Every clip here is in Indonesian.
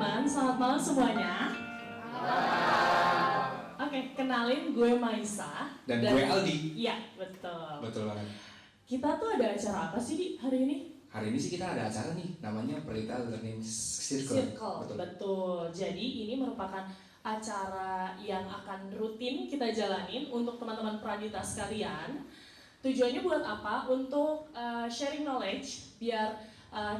teman-teman, selamat malam semuanya. Oke, kenalin gue Maisa. Dan gue Aldi. Iya, betul. Betul banget. Kita tuh ada acara apa sih di hari ini? Hari ini sih kita ada acara nih, namanya Pelita Learning Circle. Betul. Jadi ini merupakan acara yang akan rutin kita jalanin untuk teman-teman pradita sekalian. Tujuannya buat apa? Untuk sharing knowledge, biar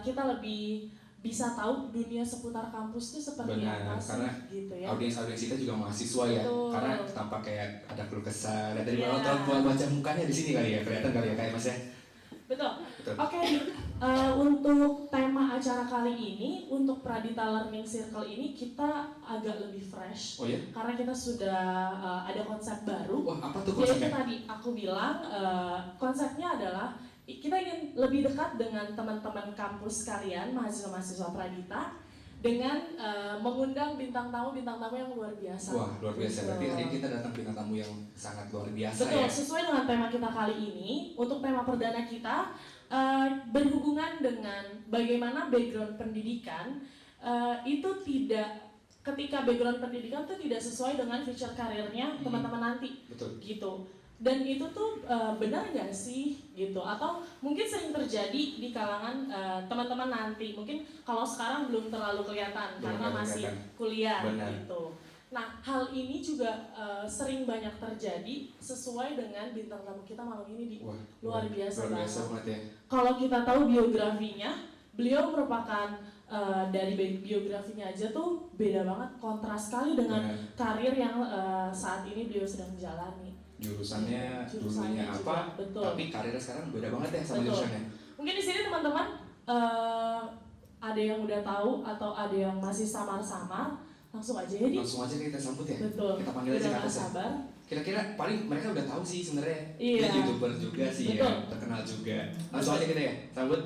kita lebih bisa tahu dunia seputar kampus itu seperti apa sih, karena gitu ya. audiens kita juga mahasiswa ya, karena tampak kayak ada keluh kesah. Dan dari Iya. mana tahu baca mukanya di sini kali ya, kelihatan kali ya kayak Mas ya. Betul. Betul. Oke, untuk tema acara kali ini, untuk Pradita Learning Circle ini kita agak lebih fresh. Oh ya? Karena kita sudah ada konsep baru. Wah, apa tuh Yaitu konsepnya? tadi aku bilang konsepnya adalah kita ingin lebih dekat dengan teman-teman kampus kalian, mahasiswa-mahasiswa Pradita, dengan mengundang bintang tamu yang luar biasa. Wah, luar biasa. Betul. Berarti hari ini kita datang bintang tamu yang sangat luar biasa. Betul, ya. sesuai dengan tema kita kali ini. Untuk tema perdana kita berhubungan dengan bagaimana background pendidikan itu tidak, ketika background pendidikan itu tidak sesuai dengan future karirnya teman-teman nanti. Betul. Gitu. Dan itu tuh benar nggak sih gitu, atau mungkin sering terjadi di kalangan teman-teman nanti, mungkin kalau sekarang belum terlalu kelihatan karena masih kuliah. Benar. Gitu. Nah, hal ini juga sering banyak terjadi sesuai dengan bintang tamu kita malam ini di Wah, luar biasa luar biasa banget. banget ya. Kalau kita tahu biografinya, beliau merupakan dari biografinya aja tuh beda banget, kontras sekali dengan karir yang saat ini beliau sedang menjalani. Jurusannya juga, dulunya apa, betul. tapi karirnya sekarang beda banget ya sama Betul. jurusannya. Mungkin di sini teman-teman ada yang udah tahu atau ada yang masih samar-samar, langsung aja ya, Di. Langsung aja kita sambut ya. Betul. Kita panggil aja Udah ke nggak atas ya. sabar. Kira-kira paling mereka udah tahu sih sebenarnya. Iya. Dia YouTuber juga sih Betul. ya, terkenal juga. Langsung aja kita ya, sambut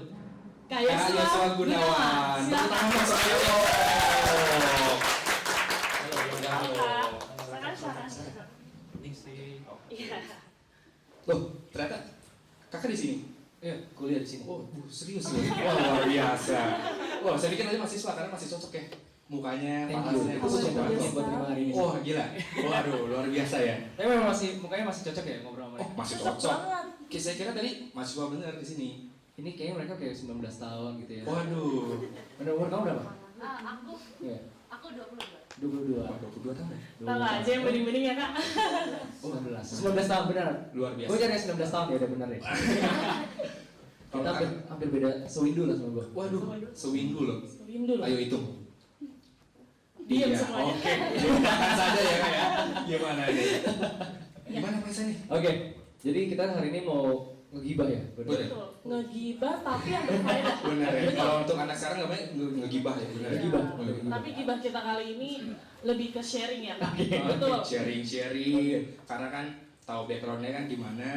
Kak Kak Yosua Gunawan. Tepuk tangan untuk Kak Yosua. Halo. Silakan. Iya. Loh, ternyata kakak di sini. Iya, kuliah di sini. Oh, serius loh. Wah, luar biasa. Wah, saya pikir aja mahasiswa karena masih cocok ya. Mukanya, Thank you. palasnya, Itu cocok luar banget. biasa. buat terima hari ini. Wah, gila. Waduh, luar biasa ya. Tapi memang mukanya masih cocok ya ngobrol sama Oh, mereka. masih Cocok cocok. banget. Saya kira tadi mahasiswa bener di sini. Ini kayaknya mereka kayak 19 tahun gitu ya. Waduh. Bener, umur kamu berapa? Aku Iya. 22. 22. Wah, 22 tahun ya? Tahu aja yang bening-bening ya, Kak. Oh, 19 tahun benar. Luar biasa. Gue cari 19 tahun ya udah benar ya. Kalau Kita hampir beda sewindu lah sama gue. Waduh, sewindu loh. Rindu loh. Ayo hitung. Diam Iya, semuanya. Oke, tahan saja ya Kak ya. Gimana nih? Gimana Mas nih? Oke, jadi kita hari ini mau ngegibah ya. Boleh. Betul. Ngegibah tapi yang berfaedah. Benar ya. Betul. Kalau untuk anak sekarang namanya ngegibah ya, benar. Iya. Ngegibah. Tapi gibah kita kali ini lebih ke sharing ya, Kak. Betul. Sharing. Karena kan tahu backgroundnya kan gimana.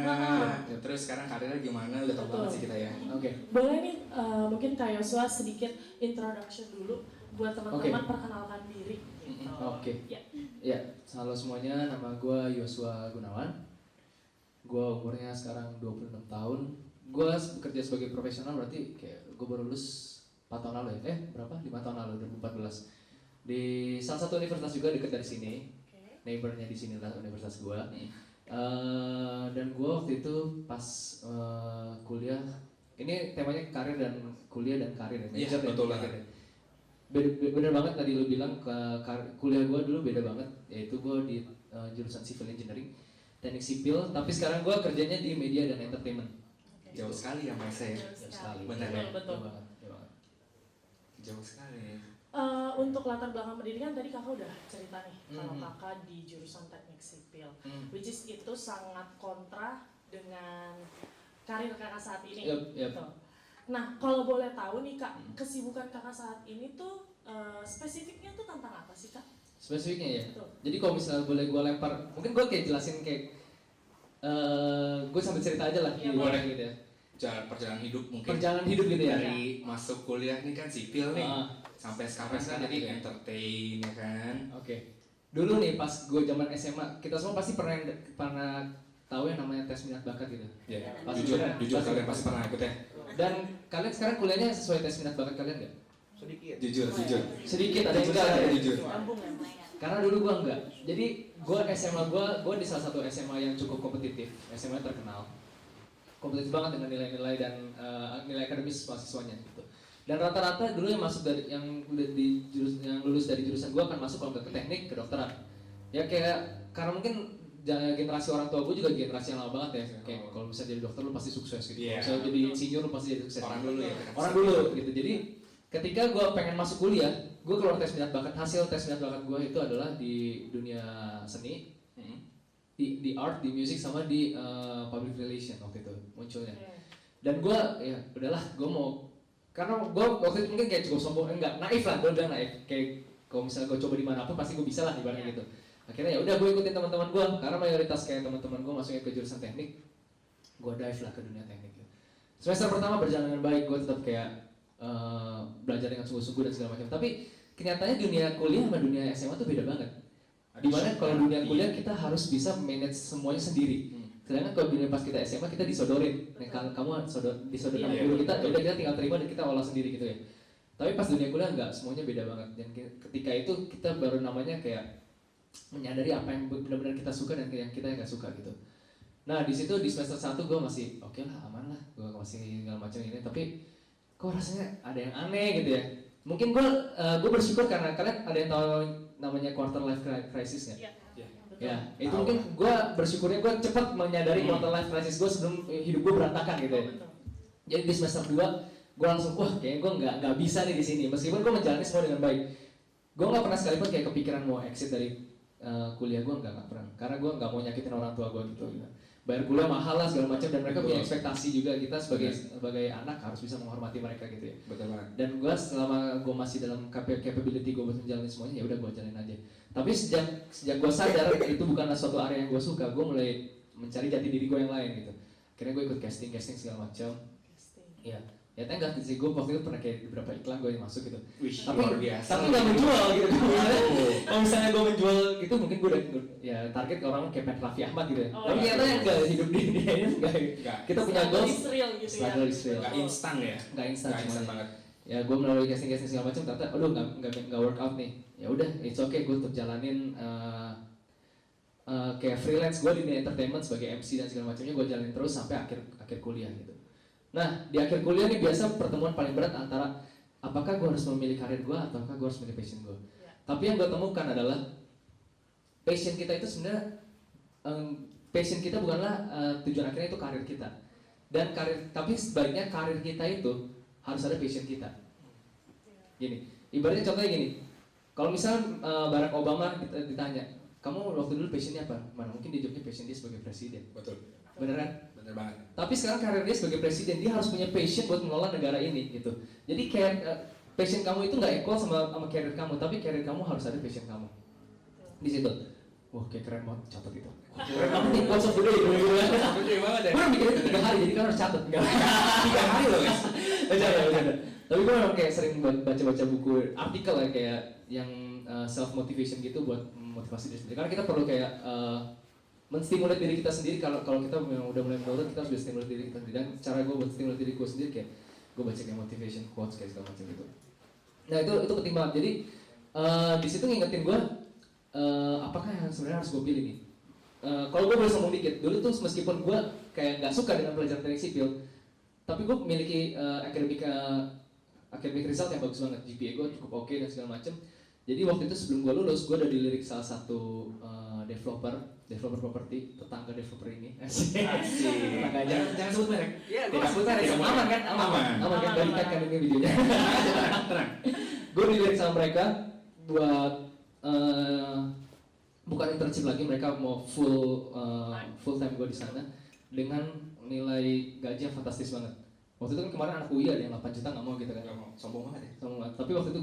Ya, terus sekarang karirnya gimana udah tahu Betul. banget sih kita ya. Oke. Boleh nih mungkin Kak Yosua sedikit introduction dulu buat teman-teman, perkenalkan diri. Gitu. Oke. Ya. Ya, halo semuanya, nama gue Yosua Gunawan. Gue umurnya sekarang 26 tahun. Gue bekerja sebagai profesional, berarti kayak gue baru lulus 4 tahun lalu ya. Berapa? 5 tahun lalu, 2014. Di salah satu universitas juga dekat dari sini. Oke. Neighbornya di sini lah universitas gue. Dan gue waktu itu pas kuliah, ini temanya karir dan kuliah dan karir ya. Iya, major dan betul karir banget. ya. Bener banget tadi lu bilang kuliah gue dulu beda banget, yaitu gue di jurusan civil engineering, teknik sipil, tapi sekarang gue kerjanya di media dan entertainment. Jauh sekali ya Mas ya. Jauh sekali. Benar Betul, ya. betul. Jauh banget, jauh banget. Jauh sekali. Untuk latar belakang pendidikan tadi kakak udah cerita nih, kalau Mhm. kakak di jurusan teknik sipil, Hmm. which is itu sangat kontra dengan karir kakak saat ini. Yep. Gitu. Nah, kalau boleh tahu nih Kak, kesibukan kakak saat ini tuh spesifiknya tuh tentang apa sih Kak? Spesifiknya ya. Betul. Jadi kalau misalnya boleh gue lempar, mungkin gue kayak jelasin kayak gue sambil cerita aja lah Iya, di luar boleh. gitu ya. Perjalanan hidup mungkin. Perjalanan hidup gitu ya. Dari masuk kuliah nih kan sipil nih. Ah. Sampai sekarang kan jadi entertain ya kan. Oke. Dulu nih pas gue zaman SMA, kita semua pasti pernah tahu yang namanya tes minat bakat gitu. Ya, Pasti jujur, pernah. jujur Pasti. kalian pasti pernah ikut ya. Dan kalian sekarang kuliahnya sesuai tes minat bakat kalian nggak? Sedikit. Jujur. Sedikit, ada yang Jujur enggak saja, ya. jujur. Kampung ya. Karena dulu gua enggak. Jadi gua SMA gua di salah satu SMA yang cukup kompetitif, SMA yang terkenal. Kompetitif banget dengan nilai-nilai dan nilai akademis mahasiswanya gitu. Dan rata-rata dulu yang masuk dari yang lulus dari jurusan gua akan masuk kalau nggak ke teknik, ke dokteran. Ya kayak karena mungkin generasi orang tua gue juga generasi yang lama banget ya, kayak kalau bisa jadi dokter lu pasti sukses gitu, Iya. kalau jadi insinyur lu pasti jadi sukses. Orang dulu ya. Orang dulu gitu. Jadi ketika gue pengen masuk kuliah, gue keluar tes minat bakat. Hasil tes minat bakat gue itu adalah di dunia seni, di art, di music, sama di public relation waktu itu munculnya. Dan gue ya udahlah, gue mau, karena gue waktu itu mungkin kayak cukup sombong, enggak naif lah, gue udah naif, kayak kalau misalnya gue coba dimanapun pasti gue bisa lah ibaratnya gitu. Akhirnya ya udah gue ikutin teman-teman gue, karena mayoritas kayak teman-teman gue masuknya ke jurusan teknik, gue dive lah ke dunia teknik. Semester pertama berjalan dengan baik, gue tetap kayak belajar dengan sungguh-sungguh dan segala macam. Tapi kenyataannya dunia kuliah sama dunia SMA tuh beda banget. Dimana kalau dunia kuliah kita harus bisa manage semuanya sendiri. Sedangkan kalau dunia pas kita SMA kita disodorin, kamu disodorin sama guru kita, ya udah kita tinggal terima dan kita olah sendiri gitu ya. Tapi pas dunia kuliah enggak, semuanya beda banget. Dan ketika itu kita baru namanya kayak menyadari apa yang benar-benar kita suka dan yang kita nggak suka gitu. Nah di situ di semester 1 gue masih oke lah, aman lah, gue masih segala macam ini. Tapi kok rasanya ada yang aneh gitu ya. Mungkin gue bersyukur karena kalian ada yang tahu namanya quarter life crisis ya. Ya itu mungkin gue bersyukurnya gue cepat menyadari quarter life crisis gue sebelum hidup gue berantakan gitu ya. Jadi di semester 2 gue langsung wah kayaknya gue nggak bisa nih di sini. Meskipun gue menjalani semua dengan baik, gue nggak pernah sekalipun kayak kepikiran mau exit dari kuliah gue nggak pernah, karena gue nggak mau nyakitin orang tua gue gitu. Bayar kuliah mahal lah segala macam, dan mereka punya ekspektasi juga kita sebagai anak harus bisa menghormati mereka gitu ya. Betul banget. Dan gue selama gue masih dalam capability gue buat menjalani semuanya, ya udah gue jalanin aja. Tapi sejak gue sadar itu bukanlah suatu area yang gue suka, gue mulai mencari jati diri gue yang lain gitu. Akhirnya gue ikut casting segala macam. Iya. Ya enggak sih, gue waktu itu pernah kayak beberapa iklan gue yang masuk gitu. Tapi luar biasa. Tapi nggak menjual gitu. Kalau misalnya gue menjual gitu, mungkin gue udah ya target ke orang kayak Raffi Ahmad gitu. Tapi ternyata enggak, hidup dia enggak. Kita punya goals. Struggle gitu ya. Nggak instan ya. Nggak instan banget. Ya gue melalui casting segala macam, ternyata aduh nggak work out nih. Ya udah, it's okay, gue tetap jalanin kayak freelance gue di dunia entertainment sebagai MC dan segala macamnya, gue jalanin terus sampai akhir kuliah gitu. Nah, di akhir kuliah nih biasa pertemuan paling berat antara apakah gue harus memilih karir gue ataukah gue harus memilih passion gue. Tapi yang gue temukan adalah passion kita itu sebenarnya passion kita bukanlah tujuan akhirnya itu karir kita. Dan tapi sebaiknya karir kita itu harus ada passion kita. Gini, ibaratnya contohnya gini. Kalau misal Barack Obama ditanya, kamu waktu dulu passionnya apa? Mana mungkin dia jawabnya passion dia sebagai presiden. Betul. Bener kan? Bener banget. Tapi sekarang karir dia sebagai presiden, dia harus punya passion buat mengelola negara ini gitu. Jadi kayak passion kamu itu nggak equal sama karir kamu, tapi karir kamu harus ada passion kamu. Di situ. Wah, kayak keren banget, catat itu. Keren banget nih, quotes of the day. Gede banget ya. Gue mikir itu 3 hari, jadi kan harus catat. 3 hari loh guys. Tapi gue memang kayak sering baca-baca buku, artikel ya kayak yang self motivation gitu buat motivasi diri sendiri. Karena kita perlu kayak menstimulat diri kita sendiri. Kalau kita memang udah mulai menurun, kita harus stimulat diri kita sendiri. Dan cara gue buat stimulat diri gue sendiri kayak gue baca kayak motivation quotes kayak segala macam gitu. Nah itu penting banget. Jadi di situ ngingetin gue apakah yang sebenarnya harus gue pilih nih. Kalau gue boleh sombong dikit, dulu tuh meskipun gue kayak nggak suka dengan pelajaran teknik sipil, tapi gue memiliki academic result yang bagus banget. GPA gue cukup oke dan segala macam. Jadi waktu itu sebelum gue lulus, gue udah dilirik salah satu developer properti, tetangga developer ini. Asik. Jangan sebut merek. Iya, Tidak sebut merek. Aman kan? Aman kan? Dari kan ini videonya. Tenang. Gue dilirik sama mereka buat bukan internship lagi, mereka mau full time gue di sana dengan nilai gaji yang fantastis banget. Waktu itu kan kemarin anak UI ada yang 8 juta nggak mau gitu kan? Nggak mau, sombong banget ya. Sombong banget. Tapi waktu itu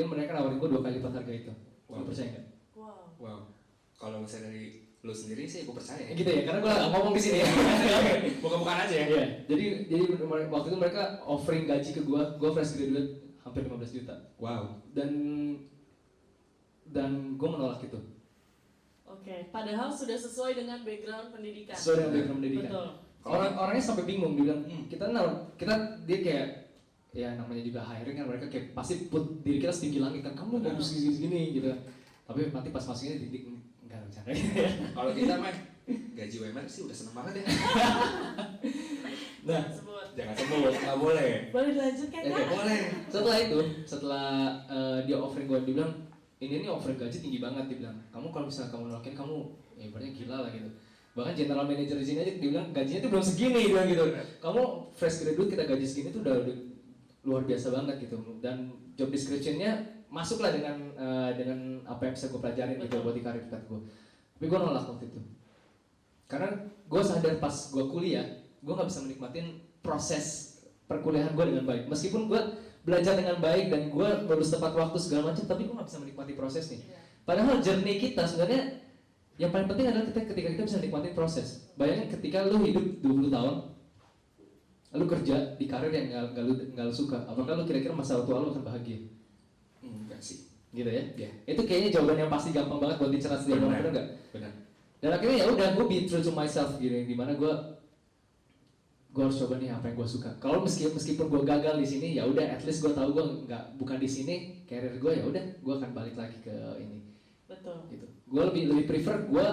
mereka nawarin gue 2 kali lipat harga itu. Wow. Lu percaya nggak? Wow. Kalau misalnya dari lu sendiri sih gue percaya. Gitu ya, karena gue nggak ngomong di sini ya. Bukan aja ya. Iya. Jadi waktu itu mereka offering gaji ke gue fresh graduate hampir 15 juta. Wow. Dan gue menolak itu. Oke, padahal sudah sesuai dengan background pendidikan. Sesuai dengan background pendidikan. Betul. Orangnya sampai bingung, dia bilang, dia kayak ya namanya juga hiring kan, mereka kayak pasti put diri kita setinggi langit kan, kamu bagus gini gitu kan. Tapi nanti pas masuknya didik enggak bercanda. Kalau kita mah gaji UMR sih udah seneng banget ya. Nah, Jangan sebut, nggak boleh. Boleh dilanjutkan kan? Boleh. setelah dia offering gue, dia bilang ini offering gaji tinggi banget, dia bilang kamu kalau misalnya kamu nolakin kamu ya ibaratnya gila lah gitu. Bahkan general manager di sini aja dia bilang gajinya tuh belum segini, dia bilang gitu. Kamu fresh graduate kita gaji segini tuh udah luar biasa banget gitu. Dan job description-nya masuklah dengan apa yang bisa gue pelajarin gitu buat di karir path gue. Tapi gue nolak waktu itu. Karena gue sadar pas gue kuliah, gue nggak bisa menikmatin proses perkuliahan gue dengan baik. Meskipun gue belajar dengan baik dan gue lulus tepat waktu segala macam, tapi gue nggak bisa menikmati prosesnya. Padahal journey kita sebenarnya yang paling penting adalah ketika kita bisa menikmati proses. Bayangin ketika lu hidup 20 tahun, lu kerja di karir yang nggak lu suka, apakah lu kira-kira masa tua lu akan bahagia? Enggak sih. Gitu ya? Ya. Itu kayaknya jawaban yang pasti gampang banget buat dicerna setiap orang, bener nggak? Benar. Dan akhirnya ya udah, gue be true to myself gitu, dimana gue harus coba nih apa yang gue suka. Kalau meskipun gue gagal di sini, ya udah, at least gue tahu gue bukan di sini karir gue, ya udah, gue akan balik lagi ke ini. Betul. Gitu. Gue lebih prefer gue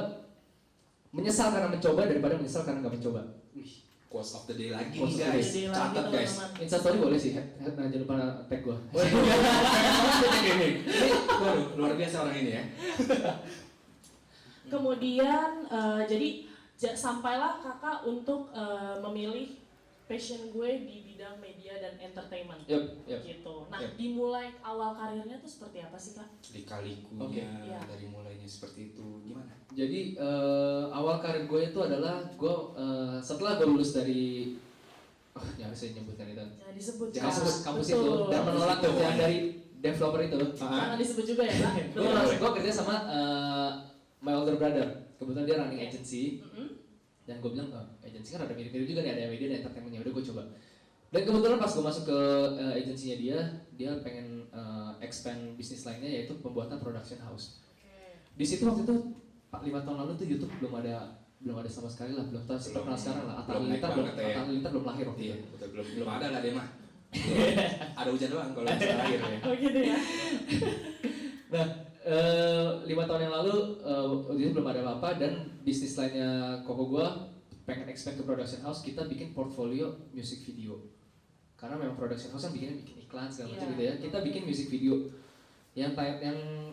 menyesal karena mencoba daripada menyesal karena nggak mencoba. Wih, quotes of the day lagi Quotes nih of the guys. day lagi, Catat guys. teman-teman. Instastory boleh sih, jangan lupa tag gue. Ini waduh, luar biasa orang ini ya. Kemudian jadi sampailah kakak untuk memilih passion gue di bidang media dan entertainment. Yep. Gitu. Nah, Yep. dimulai awal karirnya tuh seperti apa sih kak? Lika-likunya Oke. Iya. dari mulainya seperti itu gimana? Jadi awal karir gue itu adalah gue setelah gue lulus dari jangan saya nyebutkan itu. Jangan disebut. Jangan Kak. sebut kampus Betul. itu dan menolak Itu. kerjaan dari developer itu. Jangan disebut juga ya kak. Gue kerja sama my older brother. Kebetulan dia running Oke. agency. Mm-mm. Dan gue bilang, agensi kan ada mirip-mirip juga nih, ada media dan entertainment, udah gue coba. Dan kebetulan pas gue masuk ke agensinya dia pengen expand bisnis lainnya, yaitu pembuatan production house. Di situ waktu itu 5 tahun lalu tuh YouTube belum ada sama sekali lah, belum terkenal sekarang lah. Atta belum naik Halilintar banget ya. belum lahir waktu Iya, itu. betul, belum ada lah dia mah. Ada hujan doang kalau misalnya lahir ya. Oh gitu ya. 5 tahun yang lalu waktu itu belum ada apa-apa, dan bisnis lainnya Koko gua pengen expand ke production house. Kita bikin portfolio music video karena memang production house kan bikin iklan segala macam Iya. gitu ya. Kita bikin music video yang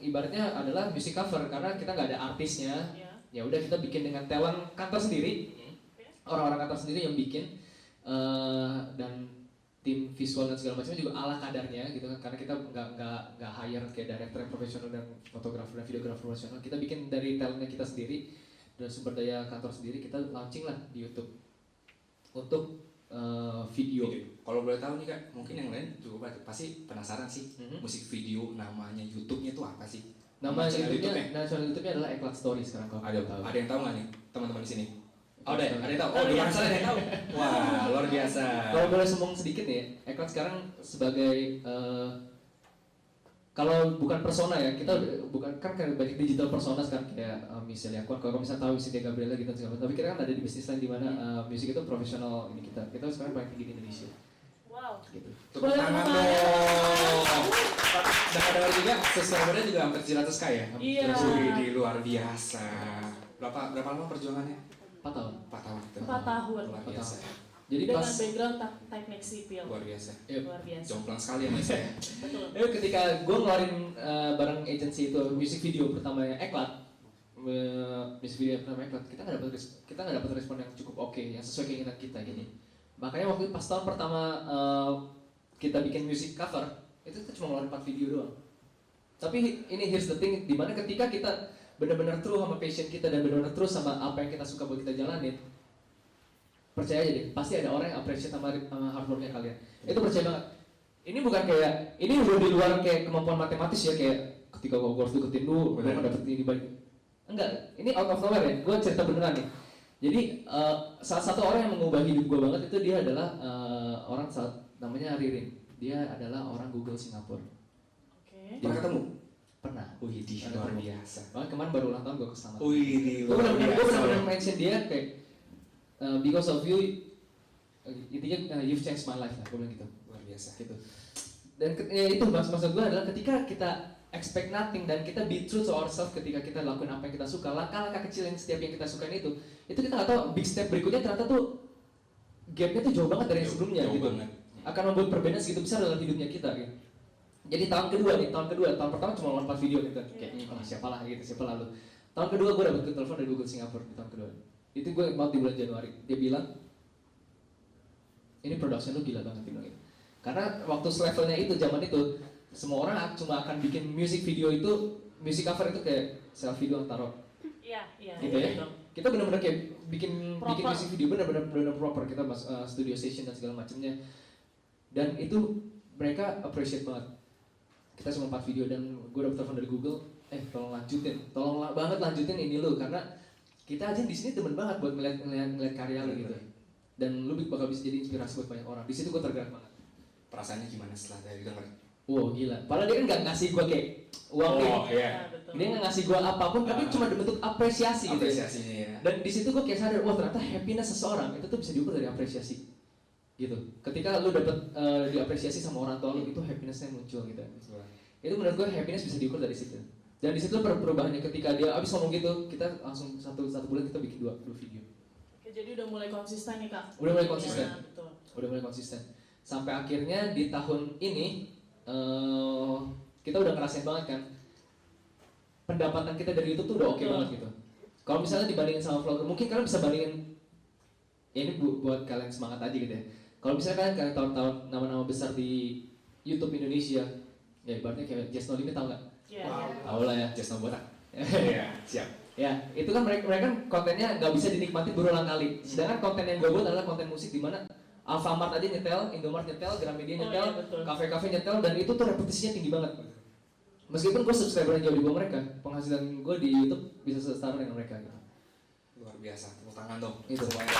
ibaratnya adalah music cover karena kita nggak ada artisnya. Iya. Ya udah, kita bikin dengan talent kantor sendiri, orang-orang kantor sendiri yang bikin, dan tim visual dan segala macamnya juga ala kadarnya gitu kan, karena kita nggak hire kayak director yang profesional dan fotografer dan videografer profesional. Kita bikin dari talentnya kita sendiri dan sumber daya kantor sendiri. Kita launching lah di YouTube untuk video. Kalau boleh tahu nih kak, mungkin yang lain juga pasti penasaran sih. Mhm. Musik video namanya YouTube-nya tuh apa sih? Nama channel channel YouTube-nya adalah Eklat Story sekarang kalau Ada kamu tahu. ada yang tahu nggak nih teman-teman di sini? Oh, ada yang tahu. Oh, Oh, di iya. mana sana ada yang tahu? Wah, luar biasa. Kalau boleh sombong sedikit nih, Eklat sekarang sebagai kalau bukan persona ya, kita bukan kan banyak digital persona sekarang kayak misalnya kalau misalnya tahu Cynthia Gabriela gitu segala macam. Tapi kita kan ada di bisnis lain di mana musik itu profesional ini kita sekarang paling tinggi di Indonesia. Wow. Gitu. Tepuk Boleh tangan tepuk dong. Dengar juga subscribernya juga hampir 700k ya? Iya. Wih, di luar biasa. Berapa lama perjuangannya? 4 tahun. 4 tahun. 4 tahun. Luar biasa. Jadi Dengan pas background teknik sipil. Luar biasa. Luar biasa. Jomplang sekali ya mas ya. Betul. ketika gue ngeluarin bareng agency itu music video pertamanya Eklat, music video pertama Eklat, kita nggak dapat respon yang cukup oke, yang sesuai keinginan kita gini. Makanya waktu pas tahun pertama kita bikin music cover, itu kita cuma ngeluarin 4 video doang. Tapi ini here's the thing, dimana ketika kita benar-benar true sama passion kita dan benar-benar true sama apa yang kita suka buat kita jalanin, percaya aja deh, pasti ada orang yang appreciate sama hard worknya kalian. Itu percaya banget. Ini bukan kayak, ini udah di luar kayak kemampuan matematis ya, kayak ketika gue harus deketin lu, gue akan dapet ini baik. Enggak, ini out of nowhere ya, gue cerita beneran nih. Jadi salah satu orang yang mengubah hidup gue banget itu dia adalah orang namanya Ririn. Dia adalah orang Google Singapura. Oke. Pernah ketemu? Pernah. Wih, luar biasa. Bahkan kemarin baru ulang tahun gue kesana. Wih, Gue benar-benar mention dia kayak because of you, intinya you've changed my life lah, gue bilang gitu. Luar biasa. biasa. gitu. Dan ya itu maksud gue adalah ketika kita expect nothing dan kita be true to ourselves ketika kita lakuin apa yang kita suka, langkah-langkah kecil yang setiap yang kita sukain itu kita nggak tahu big step berikutnya ternyata tuh gapnya tuh jauh banget dari yang sebelumnya Jauh gitu. banget. Akan membuat perbedaan segitu besar dalam hidupnya kita gitu. Jadi tahun pertama cuma lompat video gitu, kayak siapa lah lu. Tahun kedua gue dapet telepon dari Google Singapura di tahun kedua. Itu gue mau di bulan Januari. Dia bilang, ini production lu gila banget gitu. Karena waktu levelnya itu zaman itu semua orang cuma akan bikin music video itu, music cover itu kayak selfie doang taruh. Iya, Gitu ya. Kita benar-benar kayak bikin music video benar-benar proper, kita studio session dan segala macamnya. Dan itu mereka appreciate banget. Kita cuma 4 video dan gue dapet telepon dari Google, tolong banget lanjutin ini lu karena kita aja di sini demen banget buat ngeliat karya lu gitu. Dan lu bakal bisa jadi inspirasi buat banyak orang. Di situ gue tergerak banget. Perasaannya gimana setelah dari denger? Wow gila. Padahal dia kan nggak ngasih gue kayak uang nih. Iya. Dia nggak ngasih gue apapun, tapi cuma bentuk apresiasi gitu. Apresiasinya ya. Dan di situ gue kayak sadar, wah ternyata happiness seseorang itu tuh bisa diukur dari apresiasi. Gitu. Ketika lu dapet diapresiasi sama orang tua lu, itu happinessnya muncul gitu. Itu menurut gue happiness bisa diukur dari situ. Dan di situ perubahannya ketika dia abis ngomong gitu, kita langsung satu bulan kita bikin dua video. Oke, jadi udah mulai konsisten nih Kak. Udah mulai konsisten. Ya, betul. Udah mulai konsisten. Sampai akhirnya di tahun ini kita udah ngerasain banget kan pendapatan kita dari YouTube tuh udah oke banget gitu. Kalau misalnya dibandingin sama vlogger, mungkin kalian bisa bandingin. Ya ini buat kalian semangat aja gitu ya. Kalau misalnya kalian tahun-tahun nama-nama besar di YouTube Indonesia, ya ibaratnya kayak Just No Limit tau nggak? Iya. Tahu lah ya. Just No Botak. Iya, siap. Ya, itu kan mereka kan kontennya nggak bisa dinikmati berulang kali. Sedangkan konten yang gue buat adalah konten musik di mana Alfamart aja nyetel, Indomart nyetel, Gramedia nyetel, kafe-kafe nyetel, dan itu tuh repetisinya tinggi banget. Meskipun gue subscribernya jauh di bawah mereka, penghasilan gue di YouTube bisa setara dengan mereka gitu. Luar biasa, tepuk tangan dong. Itu. Semuanya.